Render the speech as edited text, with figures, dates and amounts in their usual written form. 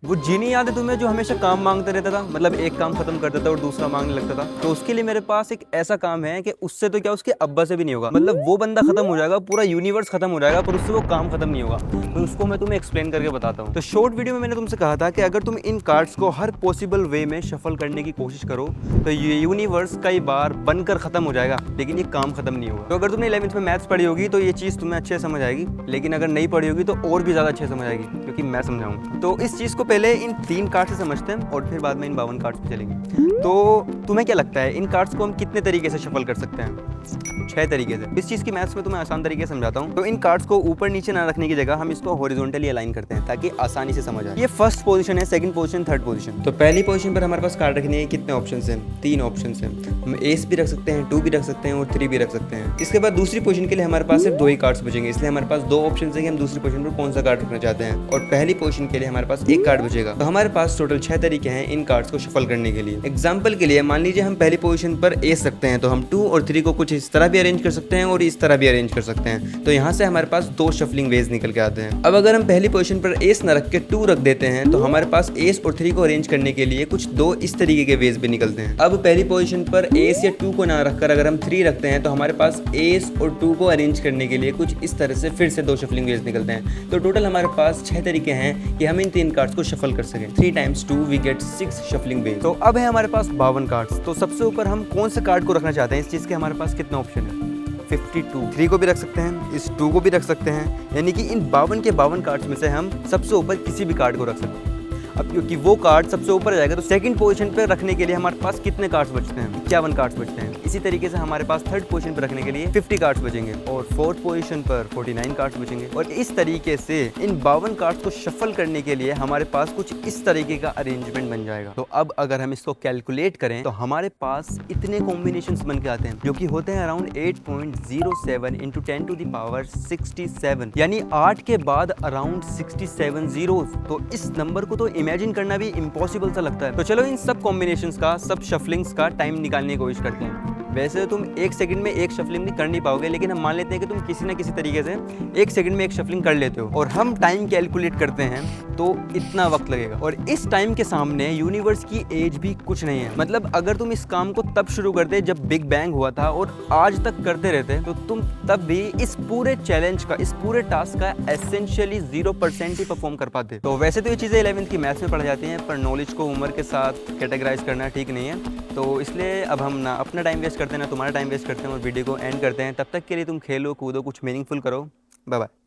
वो जीनी याद है तुम्हें जो हमेशा काम मांगता रहता था, मतलब एक काम खत्म कर देता और दूसरा मांगने लगता था। तो उसके लिए मेरे पास एक ऐसा काम है कि उससे तो क्या उसके अब्बा से भी नहीं होगा, मतलब वो बंदा खत्म हो जाएगा, पूरा यूनिवर्स खत्म हो जाएगा, पर उससे वो काम खत्म नहीं होगा। तो उसको मैं तुम्हें एक्सप्लेन करके बताता हूँ। तो शॉर्ट वीडियो में मैंने तुमसे कहा था कि अगर तुम इन कार्ड्स को हर पॉसिबल वे में शफल करने की कोशिश करो तो ये यूनिवर्स कई बार बनकर खत्म हो जाएगा, लेकिन ये काम खत्म नहीं होगा। तो अगर तुमने 11th में मैथ्स पढ़ी होगी तो ये चीज़ तुम्हें अच्छे से समझ आएगी, लेकिन अगर नहीं पढ़ी होगी तो और भी ज़्यादा अच्छे से समझ आएगी, क्योंकि मैं समझाऊंगा। तो इस चीज़ को पहले इन 3 कार्ड से समझते हैं और फिर बाद में इन 52 कार्ड्स पे चलेंगे। तो तुम्हें क्या लगता है इन कार्ड्स को हम कितने तरीके से शफल कर सकते हैं? 6 तरीके से। इस चीज़ की मैथ्स में तुम्हें आसान तरीके से समझाता हूँ। तो इन कार्ड्स को ऊपर नीचे ना रखने की जगह हम इसको हॉरिजॉन्टली अलाइन करते हैं ताकि आसानी से समझ आए। ये फर्स्ट पोजीशन है, सेकंड पोजीशन, थर्ड पोजीशन। तो पहली पोजीशन पर हमारे पास कार्ड रखने के कितने ऑप्शन हैं? 3 ऑप्शन हैं। हम एस भी रख सकते हैं, 2 भी रख सकते हैं और 3 भी रख सकते हैं। इसके बाद दूसरी पोजीशन के लिए हमारे पास सिर्फ 2 ही कार्ड्स बचेंगे, इसलिए हमारे पास 2 ऑप्शन है कि हम दूसरी पोजीशन पर कौन सा कार्ड रखना चाहते हैं। और पहली पोजीशन के लिए हमारे पास 1 कार्ड बचेगा। तो हमारे पास टोटल 6 तरीके हैं इन कार्ड्स को शफल करने के लिए। एग्जाम्पल के लिए मान लीजिए हम पहली पोजीशन पर एस रखते हैं, तो हम 2 और 3 को कुछ इस तरह भी अरेंज कर सकते हैं और इस तरह भी अरेंज कर सकते हैं। तो यहाँ से हमारे पास 2 शफलिंग वेज निकल के आते हैं। अब अगर हम पहली पोजीशन पर एस न रख के 2 रख देते हैं तो हमारे पास एस और 3 को अरेंज करने के लिए कुछ 2 इस तरीके के वेज भी निकलते हैं। अब पहली पोजीशन पर एस या 2 को ना रखकर अगर हम 3 रखते हैं तो हमारे पास एस और 2 को अरेंज करने के लिए कुछ इस तरह से फिर से 2 शफलिंग वेज निकलते हैं। तो टोटल हमारे पास 6 तरीके हैं कि हम इन 3 कार्ड्स को शफल कर सकें। 3 times 2 we get 6 shuffling ways. तो अब है हमारे पास 52 कार्ड्स। तो सबसे ऊपर हम कौन से कार्ड को रखना चाहते हैं? इस चीज़ के हमारे पास कितना ऑप्शन है? 52। 3 को भी रख सकते हैं, इस 2 को भी रख सकते हैं, यानी कि इन 52 के 52 कार्ड्स में से हम सबसे ऊपर किसी भी कार्ड को रख सकते हैं। अब क्योंकि वो कार्ड सबसे ऊपर जाएगा तो सेकंड पोजीशन पे रखने के लिए हमारे पास कितने कार्ड्स बचते हैं? 51 कार्ड्स बचते हैं। इसी तरीके से हमारे पास थर्ड पोजीशन पर रखने के लिए 50 कार्ड्स बचेंगे और फोर्थ पोजीशन पर 49 कार्ड्स बचेंगे। और इस तरीके से इन 52 कार्ड्स को शफल करने के लिए हमारे पास कुछ इस तरीके का अरेंजमेंट बन जाएगा। तो अब अगर हम इसको कैलकुलेट करें तो हमारे पास इतने कॉम्बिनेशंस बन के आते हैं, जो कि होते हैं around 8.07 into 10 to the power 67, यानी 8 के बाद अराउंड 67 जीरोस। तो इस नंबर को तो इमेजिन करना भी इम्पॉसिबल सा लगता है। तो चलो इन सब कॉम्बिनेशंस का, सब शफलिंग्स का टाइम निकालने की कोशिश करते हैं। वैसे तुम 1 सेकंड में एक शफलिंग नहीं कर नहीं पाओगे, लेकिन हम मान लेते हैं कि तुम किसी ना किसी तरीके से 1 सेकंड में एक शफलिंग कर लेते हो और हम टाइम कैलकुलेट करते हैं तो इतना वक्त लगेगा। और इस टाइम के सामने यूनिवर्स की एज भी कुछ नहीं है। मतलब अगर तुम इस काम को तब शुरू करते जब बिग बैंग हुआ था और आज तक करते रहते तो तुम तब भी इस पूरे चैलेंज का, इस पूरे टास्क का एसेंशियली 0% ही परफॉर्म कर पाते। तो वैसे तो ये चीज़ें 11th की मैथ्स में पढ़ जाती हैं, पर नॉलेज को उम्र के साथ कैटेगराइज करना ठीक नहीं है। तो इसलिए अब हम ना अपना टाइम वेस्ट करते हैं ना तुम्हारा टाइम वेस्ट करते हैं और वीडियो को एंड करते हैं। तब तक के लिए तुम खेलो, कूदो, कुछ मीनिंगफुल करो। Bye bye.